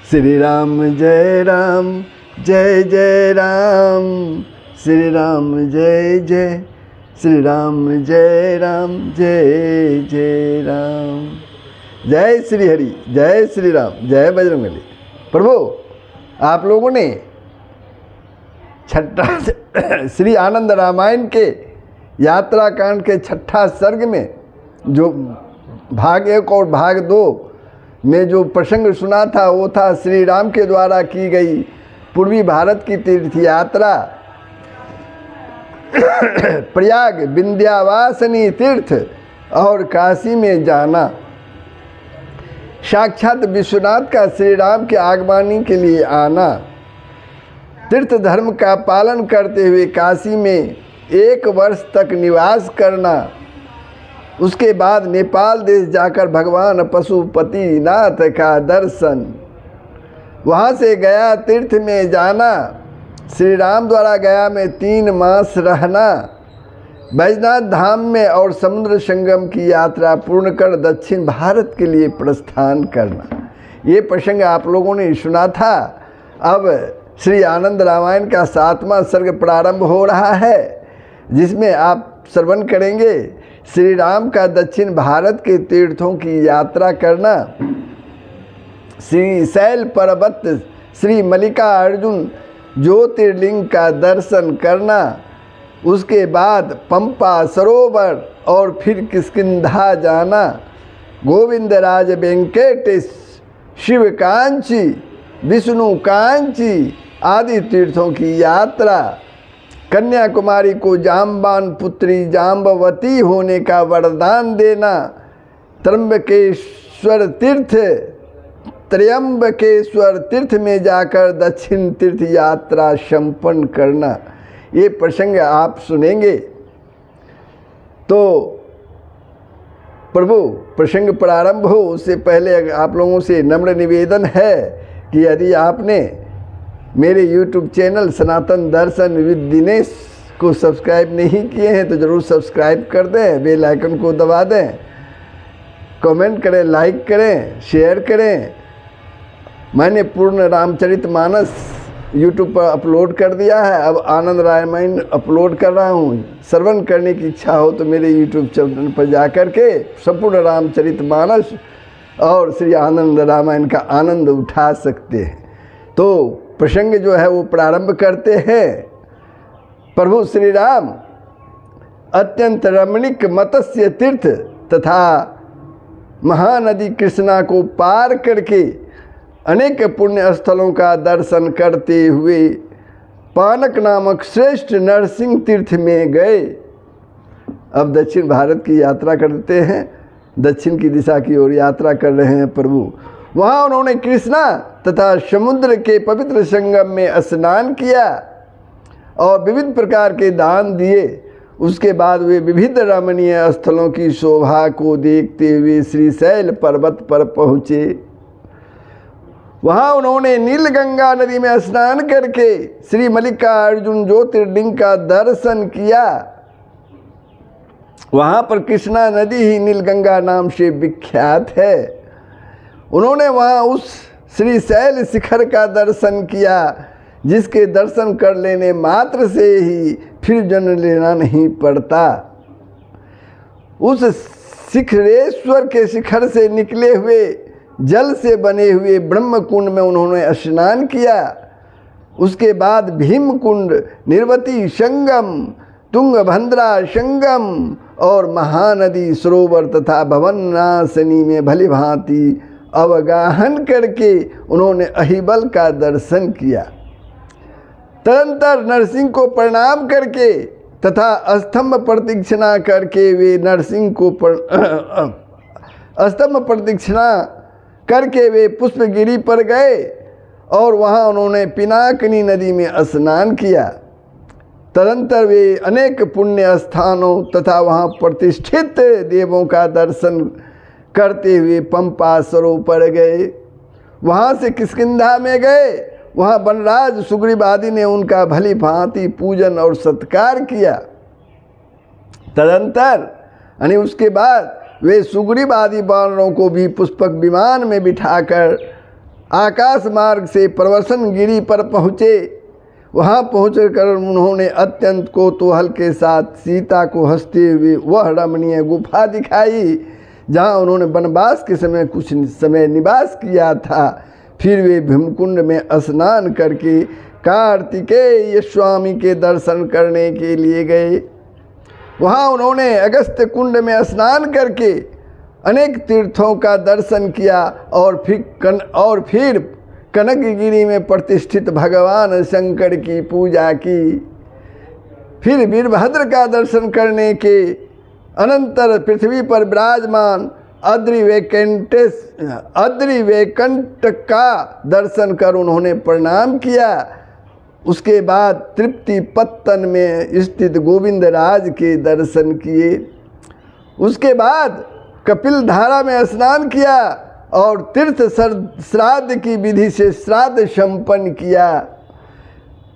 श्री राम जय राम जय जय राम, श्री राम जय जय, श्री राम जय राम जय जय राम। जय श्री हरि, जय श्री राम, जय बजरंगबली। प्रभु, आप लोगों ने छठा श्री आनंद रामायण के यात्रा कांड के छठा सर्ग में जो भाग 1 और भाग 2 में जो प्रसंग सुना था, वो था श्री राम के द्वारा की गई पूर्वी भारत की तीर्थ यात्रा, प्रयाग, विंध्यावासिनी तीर्थ और काशी में जाना। साक्षात विश्वनाथ का श्री राम के आगमनी के लिए आना, तीर्थ धर्म का पालन करते हुए काशी में 1 वर्ष तक निवास करना, उसके बाद नेपाल देश जाकर भगवान पशुपतिनाथ का दर्शन, वहाँ से गया तीर्थ में जाना, श्री राम द्वारा गया में 3 मास रहना, बैजनाथ धाम में और समुद्र संगम की यात्रा पूर्ण कर दक्षिण भारत के लिए प्रस्थान करना। ये प्रसंग आप लोगों ने सुना था। अब श्री आनंद रामायण का 7वां सर्ग प्रारंभ हो रहा है, जिसमें आप श्रवण करेंगे श्री राम का दक्षिण भारत के तीर्थों की यात्रा करना, श्री शैल पर्वत, श्री मल्लिकार्जुन ज्योतिर्लिंग का दर्शन करना, उसके बाद पंपा सरोवर और फिर किष्किंधा जाना, गोविंदराज वेंकटेश, शिव कांची, विष्णु कांची आदि तीर्थों की यात्रा, कन्याकुमारी को जाम्बान पुत्री जाम्बवती होने का वरदान देना, त्र्यंबकेश्वर तीर्थ में जाकर दक्षिण तीर्थ यात्रा संपन्न करना। ये प्रसंग आप सुनेंगे। तो प्रभु, प्रसंग प्रारंभ हो उससे पहले आप लोगों से नम्र निवेदन है कि यदि आपने मेरे YouTube channel Sanatan Darshan with Dinesh को सब्सक्राइब नहीं किए हैं तो ज़रूर सब्सक्राइब कर दें, बेल आइकन को दबा दें, कमेंट करें, लाइक करें, शेयर करें। मैंने पूर्ण रामचरितमानस YouTube पर अपलोड कर दिया है, अब आनंद रामायण अपलोड कर रहा हूँ। श्रवण करने की इच्छा हो तो मेरे YouTube चैनल पर जा कर के संपूर्ण रामचरितमानस और श्री आनंद रामायण का आनंद उठा सकते हैं। तो प्रसंग जो है वो प्रारंभ करते हैं। प्रभु श्री राम अत्यंत रमणीक मत्स्य तीर्थ तथा महानदी कृष्णा को पार करके अनेक पुण्य स्थलों का दर्शन करते हुए पानक नामक श्रेष्ठ नरसिंह तीर्थ में गए। अब दक्षिण भारत की यात्रा करते हैं, दक्षिण की दिशा की ओर यात्रा कर रहे हैं प्रभु। वहाँ उन्होंने कृष्णा तथा समुद्र के पवित्र संगम में स्नान किया और विविध प्रकार के दान दिए। उसके बाद वे विविध रमणीय स्थलों की शोभा को देखते हुए श्री शैल पर्वत पर पहुँचे। वहाँ उन्होंने नीलगंगा नदी में स्नान करके श्री मल्लिकार्जुन ज्योतिर्लिंग का दर्शन किया। वहाँ पर कृष्णा नदी ही नीलगंगा नाम से विख्यात है। उन्होंने वहाँ उस श्री शैल शिखर का दर्शन किया, जिसके दर्शन कर लेने मात्र से ही फिर जन्म लेना नहीं पड़ता। उस शिखरेश्वर के शिखर से निकले हुए जल से बने हुए ब्रह्म कुंड में उन्होंने स्नान किया। उसके बाद भीम कुंड, निर्वती संगम, तुंगभद्रा संगम और महानदी सरोवर तथा भवनासिनी में भली भांति अवगाहन करके उन्होंने अहिबल का दर्शन किया। तदंतर नरसिंह को प्रणाम करके तथा स्तंभ प्रदक्षिणा करके वे नरसिंह को स्तंभ प्रदक्षिणा करके वे पुष्पगिरी पर गए और वहाँ उन्होंने पिनाकिनी नदी में स्नान किया। तदंतर वे अनेक पुण्य स्थानों तथा वहाँ प्रतिष्ठित देवों का दर्शन करते हुए पंपा सरोवर गए। वहाँ से किष्किंधा में गए। वहाँ वनराज सुग्रीव आदि ने उनका भली भांति पूजन और सत्कार किया। तदंतर यानी उसके बाद वे सुग्रीव आदि वानरों को भी पुष्पक विमान में बिठाकर आकाश मार्ग से प्रवसन गिरी पर पहुँचे। वहाँ पहुँचकर उन्होंने अत्यंत कौतूहल के साथ सीता को हंसते हुए वह रमणीय गुफा दिखाई जहाँ उन्होंने वनवास के समय कुछ समय निवास किया था। फिर वे भीमकुंड में स्नान करके कार्तिकेय स्वामी के दर्शन करने के लिए गए। वहाँ उन्होंने अगस्त्य कुंड में स्नान करके अनेक तीर्थों का दर्शन किया और फिर कनकगिरी में प्रतिष्ठित भगवान शंकर की पूजा की। फिर वीरभद्र का दर्शन करने के अनंतर पृथ्वी पर विराजमान अद्रिवैकंठ का दर्शन कर उन्होंने प्रणाम किया। उसके बाद तृप्ति पत्तन में स्थित गोविंद राज के दर्शन किए। उसके बाद कपिल धारा में स्नान किया और तीर्थ श्राद्ध की विधि से श्राद्ध संपन्न किया।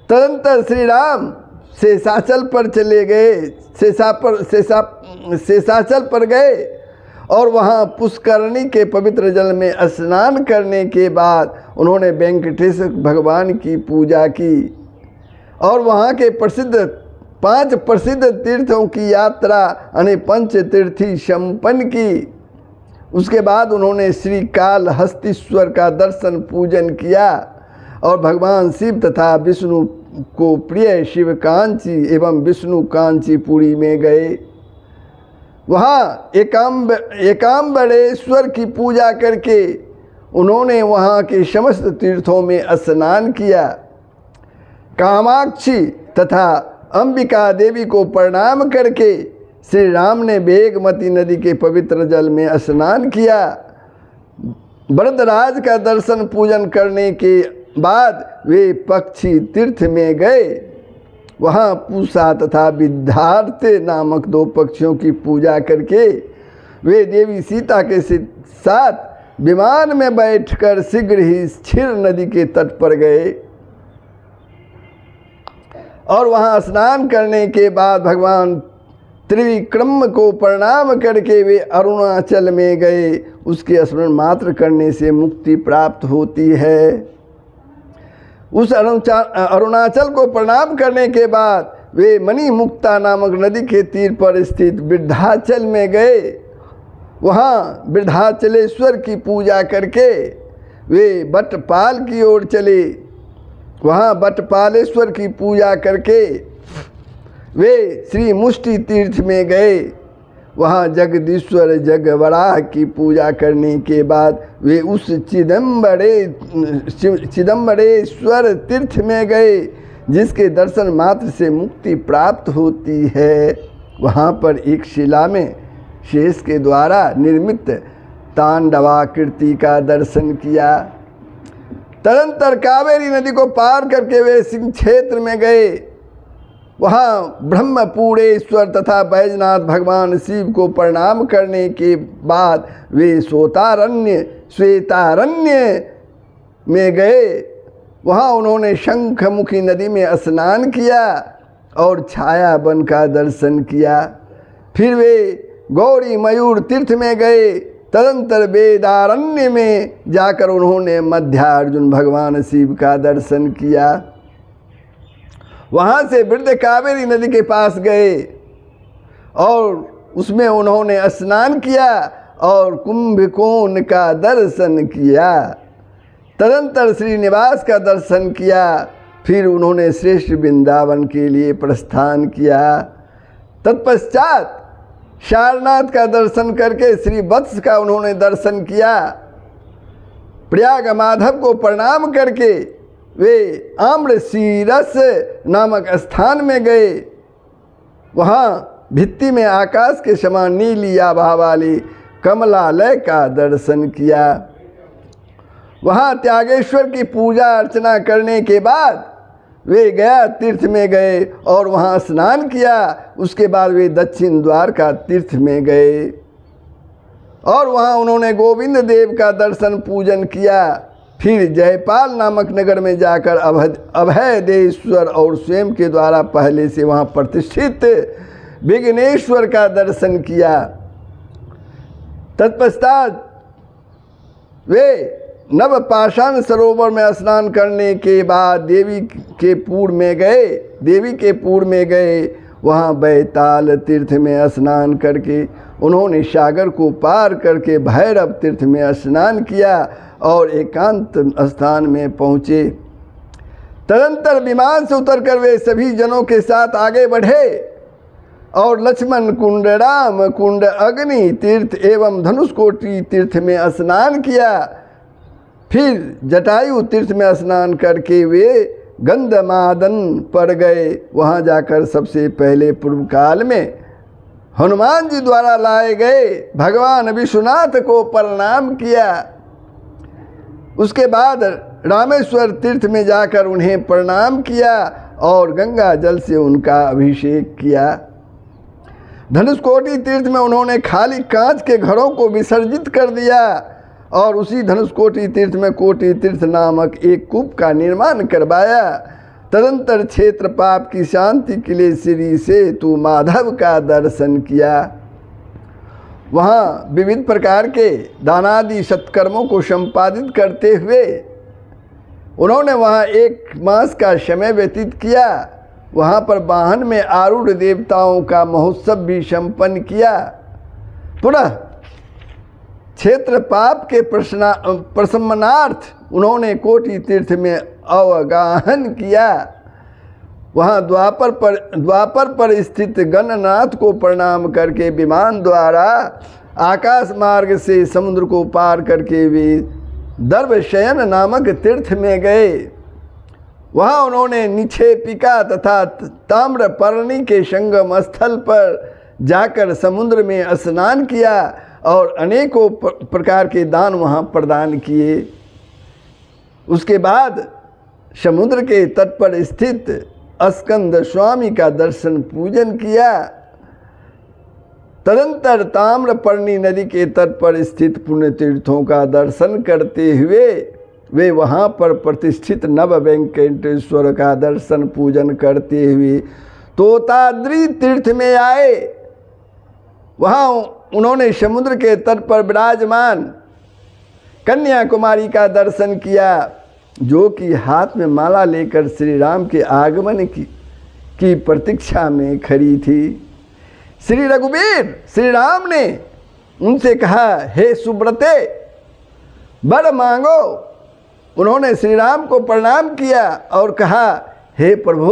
तदंतर श्री राम शेषाचल पर चले गए, शेषाचल पर गए और वहाँ पुष्करणी के पवित्र जल में स्नान करने के बाद उन्होंने वेंकटेश्वर भगवान की पूजा की और वहाँ के 5 प्रसिद्ध तीर्थों की यात्रा यानी पंच तीर्थी संपन्न की। उसके बाद उन्होंने श्री कालहस्तीश्वर का दर्शन पूजन किया और भगवान शिव तथा विष्णु को प्रिय शिव कांची एवं विष्णु कांचीपुरी में गए। वहाँ एकाम्बरेश्वर की पूजा करके उन्होंने वहाँ के समस्त तीर्थों में स्नान किया। कामाक्षी तथा अंबिका देवी को प्रणाम करके श्री राम ने वेगमती नदी के पवित्र जल में स्नान किया। वरदराज का दर्शन पूजन करने के बाद वे पक्षी तीर्थ में गए। वहाँ पूषा तथा विद्यार्थे नामक 2 पक्षियों की पूजा करके वे देवी सीता के साथ विमान में बैठकर शीघ्र ही क्षीर नदी के तट पर गए और वहाँ स्नान करने के बाद भगवान त्रिविक्रम को प्रणाम करके वे अरुणाचल में गए। उसके स्मरण मात्र करने से मुक्ति प्राप्त होती है। उस अरुणाचल को प्रणाम करने के बाद वे मणिमुक्ता नामक नदी के तीर पर स्थित वृद्धाचल में गए। वहाँ वृद्धाचलेश्वर की पूजा करके वे बटपाल की ओर चले। वहाँ बटपालेश्वर की पूजा करके वे श्री मुष्टि तीर्थ में गए। वहाँ जगदीश्वर जगवराह की पूजा करने के बाद वे उस चिदम्बरेश्वर तीर्थ में गए जिसके दर्शन मात्र से मुक्ति प्राप्त होती है। वहाँ पर एक शिला में शेष के द्वारा निर्मित तांडवाकृति का दर्शन किया। तदंतर कावेरी नदी को पार करके वे सिंह क्षेत्र में गए। वहाँ ब्रह्मपुरेश्वर तथा बैजनाथ भगवान शिव को प्रणाम करने के बाद वे श्वेतारण्य में गए। वहाँ उन्होंने शंखमुखी नदी में स्नान किया और छाया वन का दर्शन किया। फिर वे गौरी मयूर तीर्थ में गए। तदंतर वेदारण्य में जाकर उन्होंने मध्यार्जुन भगवान शिव का दर्शन किया। वहाँ से वृद्ध कावेरी नदी के पास गए और उसमें उन्होंने स्नान किया और कुंभकोण का दर्शन किया। तदंतर श्रीनिवास का दर्शन किया। फिर उन्होंने श्रेष्ठ वृंदावन के लिए प्रस्थान किया। तत्पश्चात सारनाथ का दर्शन करके श्री वत्स का उन्होंने दर्शन किया। प्रयाग माधव को प्रणाम करके वे आम्रशीरस नामक स्थान में गए। वहाँ भित्ति में आकाश के समान नीली आभा वाली कमलालय का दर्शन किया। वहाँ त्यागेश्वर की पूजा अर्चना करने के बाद वे गया तीर्थ में गए और वहाँ स्नान किया। उसके बाद वे दक्षिण द्वार का तीर्थ में गए और वहाँ उन्होंने गोविंद देव का दर्शन पूजन किया। फिर जयपाल नामक नगर में जाकर अभयदेश्वर और स्वयं के द्वारा पहले से वहाँ प्रतिष्ठित विघ्नेश्वर का दर्शन किया। तत्पश्चात वे नव पाषाण सरोवर में स्नान करने के बाद देवी के पूर में गए। वहाँ बैताल तीर्थ में स्नान करके उन्होंने सागर को पार करके भैरव तीर्थ में स्नान किया और एकांत स्थान में पहुँचे। तदंतर विमान से उतरकर वे सभी जनों के साथ आगे बढ़े और लक्ष्मण कुंड, राम कुंड, अग्नि तीर्थ एवं धनुषकोटि तीर्थ में स्नान किया। फिर जटायु तीर्थ में स्नान करके वे गंधमादन पर गए। वहाँ जाकर सबसे पहले पूर्व काल में हनुमान जी द्वारा लाए गए भगवान विश्वनाथ को प्रणाम किया। उसके बाद रामेश्वर तीर्थ में जाकर उन्हें प्रणाम किया और गंगा जल से उनका अभिषेक किया। धनुषकोटि तीर्थ में उन्होंने खाली कांच के घड़ों को विसर्जित कर दिया और उसी धनुषकोटि तीर्थ में कोटि तीर्थ नामक एक कूप का निर्माण करवाया। तदंतर क्षेत्रपाप की शांति के लिए श्री सेतु माधव का दर्शन किया। वहाँ विविध प्रकार के दानादि सत्कर्मों को संपादित करते हुए उन्होंने वहाँ 1 मास का समय व्यतीत किया। वहाँ पर वाहन में आरूढ़ देवताओं का महोत्सव भी संपन्न किया। पुनः क्षेत्र पाप के प्रशमनार्थ उन्होंने कोटि तीर्थ में अवगाहन किया। वहाँ द्वापर पर स्थित गणनाथ को प्रणाम करके विमान द्वारा आकाश मार्ग से समुद्र को पार करके वे दर्भशयन नामक तीर्थ में गए। वहाँ उन्होंने निक्षेपिका तथा ताम्रपर्णी के संगम स्थल पर जाकर समुद्र में स्नान किया और अनेकों प्रकार के दान वहाँ प्रदान किए। उसके बाद समुद्र के तट पर स्थित स्कंद स्वामी का दर्शन पूजन किया। तदंतर ताम्रपर्णी नदी के तट पर स्थित पुण्य तीर्थों का दर्शन करते हुए वे वहाँ पर प्रतिष्ठित नव वेंकटेश्वर का दर्शन पूजन करते हुए तोताद्री तीर्थ में आए। वहाँ उन्होंने समुद्र के तट पर विराजमान कन्याकुमारी का दर्शन किया, जो कि हाथ में माला लेकर श्री राम के आगमन की प्रतीक्षा में खड़ी थी। श्री रघुवीर श्री राम ने उनसे कहा, हे सुब्रते वर मांगो। उन्होंने श्री राम को प्रणाम किया और कहा, हे प्रभु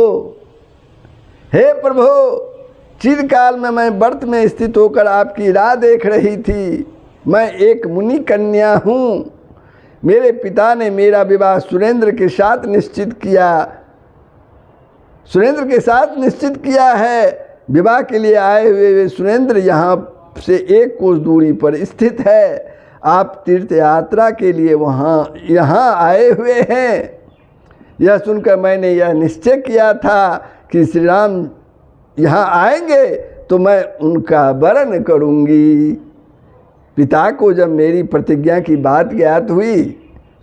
चिरकाल में मैं व्रत में स्थित होकर आपकी राह देख रही थी। मैं एक मुनि कन्या हूँ। मेरे पिता ने मेरा विवाह सुरेंद्र के साथ निश्चित किया है। विवाह के लिए आए हुए वे सुरेंद्र यहाँ से 1 कोस दूरी पर स्थित है। आप तीर्थ यात्रा के लिए यहाँ आए हुए हैं। यह सुनकर मैंने यह निश्चय किया था कि श्री राम यहाँ आएंगे तो मैं उनका वरण करूँगी। पिता को जब मेरी प्रतिज्ञा की बात ज्ञात हुई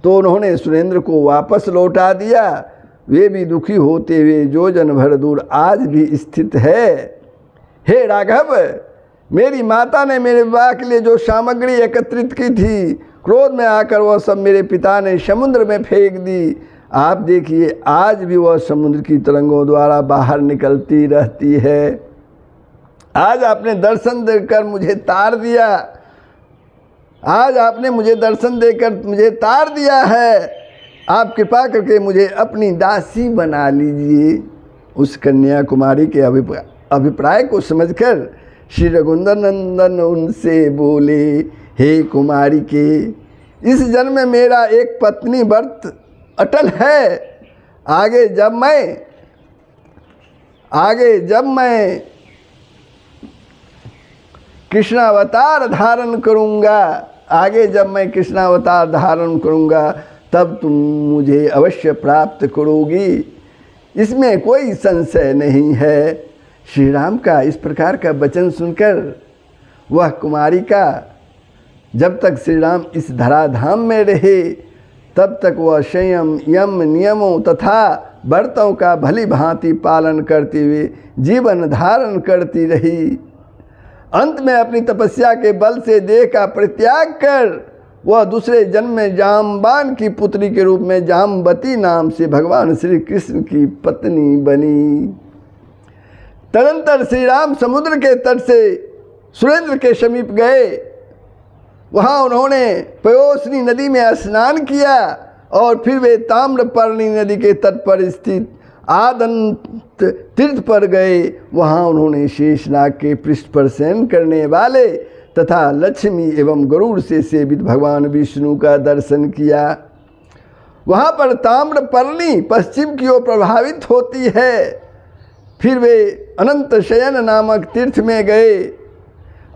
तो उन्होंने सुरेंद्र को वापस लौटा दिया। वे भी दुखी होते हुए योजन भर दूर आज भी स्थित है। हे राघव, मेरी माता ने मेरे विवाह के लिए जो सामग्री एकत्रित की थी, क्रोध में आकर वह सब मेरे पिता ने समुद्र में फेंक दी। आप देखिए, आज भी वह समुद्र की तरंगों द्वारा बाहर निकलती रहती है। आज आपने दर्शन देकर मुझे तार दिया। आप कृपा करके मुझे अपनी दासी बना लीजिए। उस कन्याकुमारी के अभिप्राय को समझकर श्री रघुनंदन नंदन उनसे बोले, हे कुमारी के, इस जन्म में मेरा एक पत्नी व्रत अटल है। आगे जब मैं कृष्णावतार धारण करूँगा तब तुम मुझे अवश्य प्राप्त करोगी। इसमें कोई संशय नहीं है। श्री राम का इस प्रकार का वचन सुनकर वह कुमारिका जब तक श्री राम इस धराधाम में रहे तब तक वह संयम, यम, नियमों तथा व्रतों का भली भांति पालन करते हुए जीवन धारण करती रही। अंत में अपनी तपस्या के बल से देह का परित्याग कर वह दूसरे जन्म में जाम्बान की पुत्री के रूप में जाम्बती नाम से भगवान श्री कृष्ण की पत्नी बनी। तदंतर श्री राम समुद्र के तट से सुरेंद्र के समीप गए। वहाँ उन्होंने पयोसनी नदी में स्नान किया और फिर वे ताम्रपर्णी नदी के तट पर स्थित आदंत तीर्थ पर गए। वहाँ उन्होंने शेषनाग के पृष्ठ पर शयन करने वाले तथा लक्ष्मी एवं गरुड़ से सेवित भगवान विष्णु का दर्शन किया। वहाँ पर ताम्रपर्णी पश्चिम की ओर प्रभावित होती है। फिर वे अनंत शयन नामक तीर्थ में गए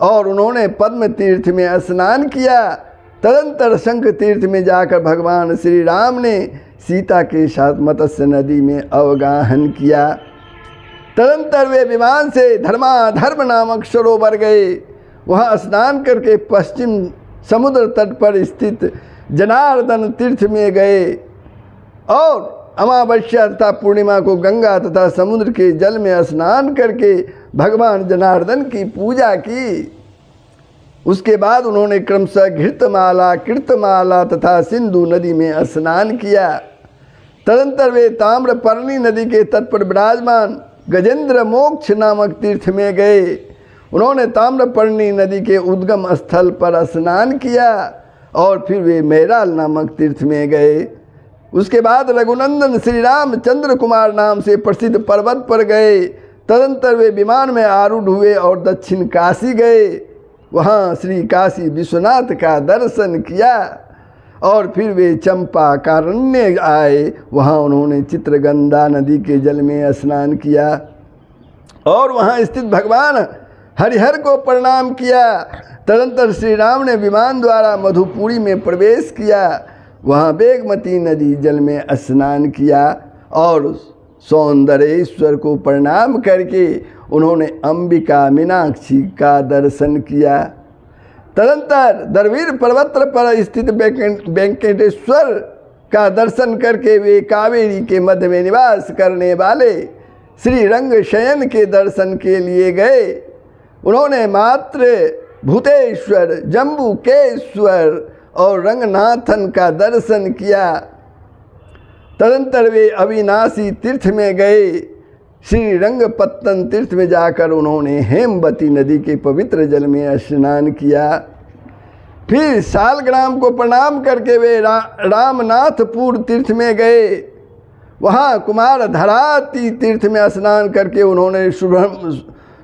और उन्होंने पद्म तीर्थ में स्नान किया। तदंतर शंख तीर्थ में जाकर भगवान श्री राम ने सीता के साथ मत्स्य नदी में अवगाहन किया। तदंतर वे विमान से धर्माधर्म नामक सरोवर गए। वहाँ स्नान करके पश्चिम समुद्र तट पर स्थित जनार्दन तीर्थ में गए और अमावस्या तथा पूर्णिमा को गंगा तथा समुद्र के जल में स्नान करके भगवान जनार्दन की पूजा की। उसके बाद उन्होंने क्रमशः घृतमाला, कीर्तमाला तथा सिंधु नदी में स्नान किया। तदंतर वे ताम्रपर्णी नदी के तट पर विराजमान गजेंद्र मोक्ष नामक तीर्थ में गए। उन्होंने ताम्रपर्णी नदी के उद्गम स्थल पर स्नान किया और फिर वे मैराल नामक तीर्थ में गए। उसके बाद रघुनंदन श्री राम चंद्र कुमार नाम से प्रसिद्ध पर्वत पर गए। तदंतर वे विमान में आरूढ़ हुए और दक्षिण काशी गए। वहाँ श्री काशी विश्वनाथ का दर्शन किया और फिर वे चंपा कारण्य आए। वहाँ उन्होंने चित्रगंधा नदी के जल में स्नान किया और वहाँ स्थित भगवान हरिहर को प्रणाम किया। तदंतर श्री राम ने विमान द्वारा मधुपुरी में प्रवेश किया। वहाँ वेगमती नदी जल में स्नान किया और सौंदर्येश्वर को प्रणाम करके उन्होंने अंबिका मीनाक्षी का दर्शन किया। तदंतर दरवीर पर्वत पर स्थित वेंकटेश्वर का दर्शन करके वे कावेरी के मध्य में निवास करने वाले श्री रंग शयन के दर्शन के लिए गए। उन्होंने मात्र भूतेश्वर, जम्बुकेश्वर और रंगनाथन का दर्शन किया। तदंतर वे अविनाशी तीर्थ में गए। श्री रंगपत्तन तीर्थ में जाकर उन्होंने हेमवती नदी के पवित्र जल में स्नान किया। फिर शालग्राम को प्रणाम करके वे रामनाथपुर तीर्थ में गए। वहाँ कुमार धराती तीर्थ में स्नान करके उन्होंने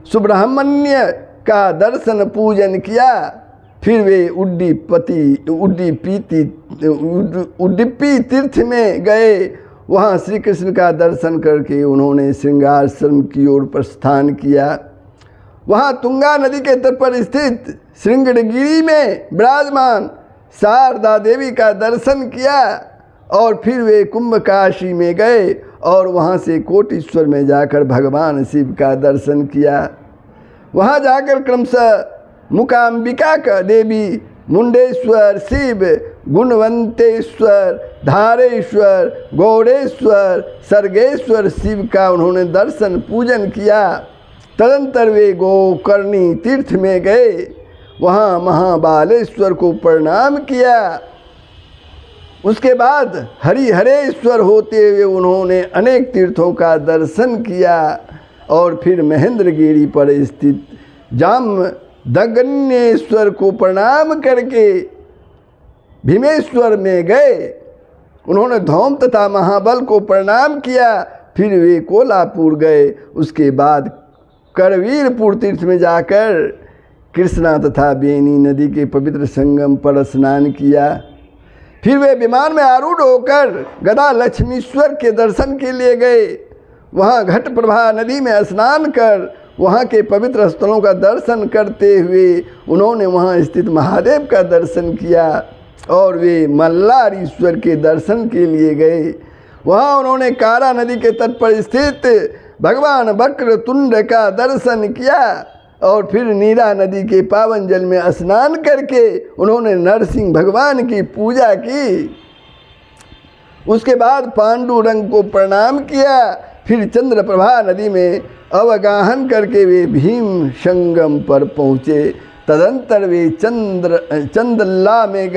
सुब्रह्मण्य का दर्शन पूजन किया। फिर वे उड्डीपी तीर्थ में गए। वहाँ श्री कृष्ण का दर्शन करके उन्होंने श्रृंगाश्रम की ओर प्रस्थान किया। वहाँ तुंगा नदी के तट पर स्थित श्रृंगगिरी में विराजमान शारदा देवी का दर्शन किया और फिर वे कुंभकाशी में गए और वहाँ से कोटीश्वर में जाकर भगवान शिव का दर्शन किया। वहाँ जाकर क्रमशः मुकाम्बिका का देवी, मुंडेश्वर शिव, गुणवंतेश्वर, धारेश्वर, गौड़ेश्वर, सर्गेश्वर शिव का उन्होंने दर्शन पूजन किया। तदंतर वे गोकर्णी तीर्थ में गए। वहाँ महाबालेश्वर को प्रणाम किया। उसके बाद हरिहरेश्वर होते हुए उन्होंने अनेक तीर्थों का दर्शन किया और फिर महेंद्रगिरी पर स्थित जामदग्नेश्वर को प्रणाम करके भीमेश्वर में गए। उन्होंने धौम तथा महाबल को प्रणाम किया। फिर वे कोल्हापुर गए। उसके बाद करवीरपुर तीर्थ में जाकर कृष्णा तथा बेनी नदी के पवित्र संगम पर स्नान किया। फिर वे विमान में आरूढ़ होकर गदा लक्ष्मीश्वर के दर्शन के लिए गए। वहाँ घटप्रभा नदी में स्नान कर वहाँ के पवित्र स्थलों का दर्शन करते हुए उन्होंने वहाँ स्थित महादेव का दर्शन किया और वे मल्लारीश्वर के दर्शन के लिए गए। वहाँ उन्होंने कारा नदी के तट पर स्थित भगवान वक्रतुंड का दर्शन किया और फिर नीरा नदी के पावन जल में स्नान करके उन्होंने नरसिंह भगवान की पूजा की। उसके बाद पांडुरंग को प्रणाम किया। फिर चंद्रप्रभा नदी में अवगाहन करके वे भीम संगम पर पहुँचे। तदंतर वे चंदल्ला में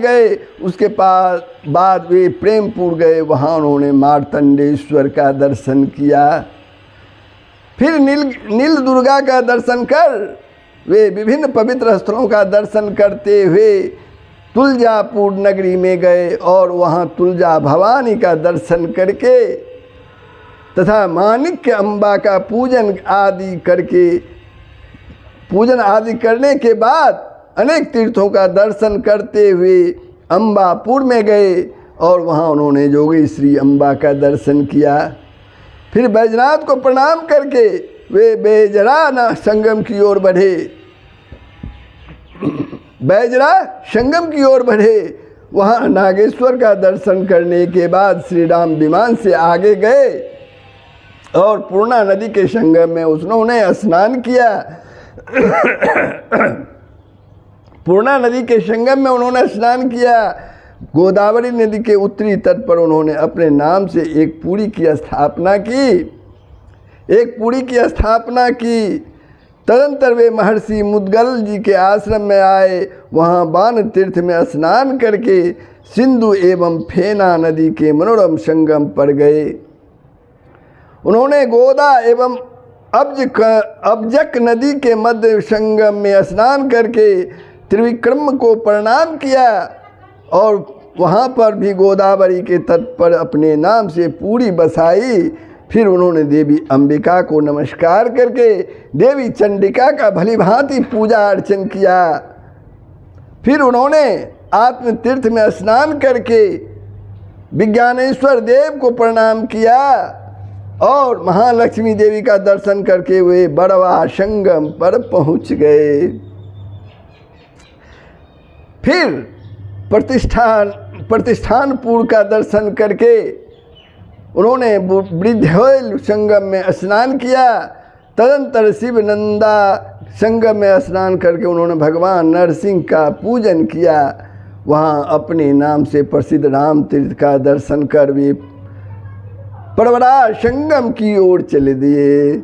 गए। उसके बाद वे प्रेमपुर गए। वहाँ उन्होंने मार्तंडेश्वर का दर्शन किया। फिर नील दुर्गा का दर्शन कर वे विभिन्न पवित्र स्थलों का दर्शन करते हुए तुलजापुर नगरी में गए और वहाँ तुलजा भवानी का दर्शन करके तथा माणिक्य अम्बा का पूजन आदि करने के बाद अनेक तीर्थों का दर्शन करते हुए अम्बापुर में गए और वहाँ उन्होंने जोगी श्री अम्बा का दर्शन किया। फिर बैजनाथ को प्रणाम करके वे बैजरा संगम की ओर बढ़े। बैजरा संगम की ओर बढ़े। वहाँ नागेश्वर का दर्शन करने के बाद श्री राम विमान से आगे गए और पूर्णा नदी के संगम में उन्होंने स्नान किया। पूर्णा नदी के संगम में उन्होंने स्नान किया। गोदावरी नदी के उत्तरी तट पर उन्होंने अपने नाम से एक पुरी की स्थापना की। तदंतर वे महर्षि मुद्गल जी के आश्रम में आए। वहाँ बाण तीर्थ में स्नान करके सिंधु एवं फेना नदी के मनोरम संगम पर गए। उन्होंने गोदा एवं अब्जक नदी के मध्य संगम में स्नान करके त्रिविक्रम को प्रणाम किया और वहाँ पर भी गोदावरी के तट पर अपने नाम से पूरी बसाई। फिर उन्होंने देवी अंबिका को नमस्कार करके देवी चंडिका का भली भांति पूजा अर्चन किया। फिर उन्होंने आत्म तीर्थ में स्नान करके विज्ञानेश्वर देव को प्रणाम किया और महालक्ष्मी देवी का दर्शन करके वे बड़वा संगम पर पहुंच गए। फिर प्रतिष्ठानपुर का दर्शन करके उन्होंने वृद्धोल संगम में स्नान किया। तदंतर शिवनंदा संगम में स्नान करके उन्होंने भगवान नरसिंह का पूजन किया। वहाँ अपने नाम से प्रसिद्ध राम तीर्थ का दर्शन कर वे परवरा संगम की ओर चले दिए।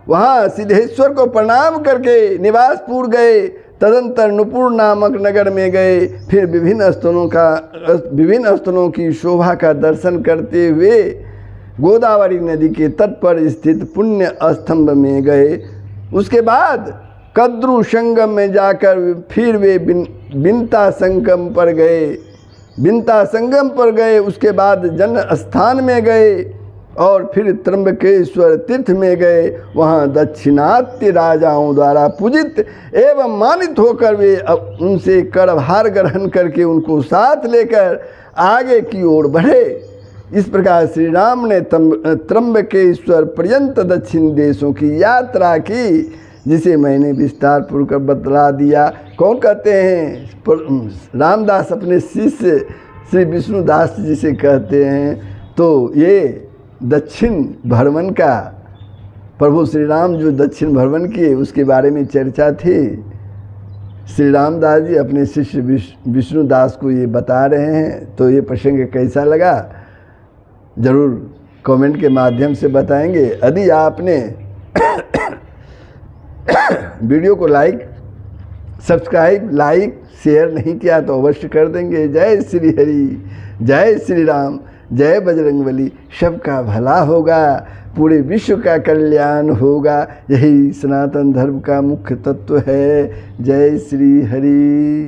वहाँ सिद्धेश्वर को प्रणाम करके निवासपुर गए। तदंतर नुपुर नामक नगर में गए। फिर विभिन्न स्थलों की शोभा का दर्शन करते हुए गोदावरी नदी के तट पर स्थित पुण्य स्तंभ में गए। उसके बाद कद्रू संगम में जाकर फिर वे बिंता संगम पर गए। उसके बाद जन स्थान में गए और फिर त्र्यंबकेश्वर तीर्थ में गए। वहाँ दक्षिणात्य राजाओं द्वारा पूजित एवं मानित होकर वे उनसे करभार ग्रहण करके उनको साथ लेकर आगे की ओर बढ़े। इस प्रकार श्री राम ने त्र्यंबकेश्वर पर्यंत दक्षिण देशों की यात्रा की, जिसे मैंने विस्तार पूर्वक बतला दिया। कौन कहते हैं? रामदास अपने शिष्य श्री विष्णुदास जी से कहते हैं। तो ये दक्षिण भ्रमण का प्रभु श्री राम जो दक्षिण भ्रमण किए उसके बारे में चर्चा थी। श्री रामदास जी अपने शिष्य विष्णुदास को ये बता रहे हैं। तो ये प्रसंग कैसा लगा ज़रूर कमेंट के माध्यम से बताएंगे। यदि आपने वीडियो को सब्सक्राइब शेयर नहीं किया तो अवश्य कर देंगे। जय श्री हरि, जय श्री राम, जय बजरंगबली। सबका भला होगा, पूरे विश्व का कल्याण होगा। यही सनातन धर्म का मुख्य तत्व है। जय श्री हरि।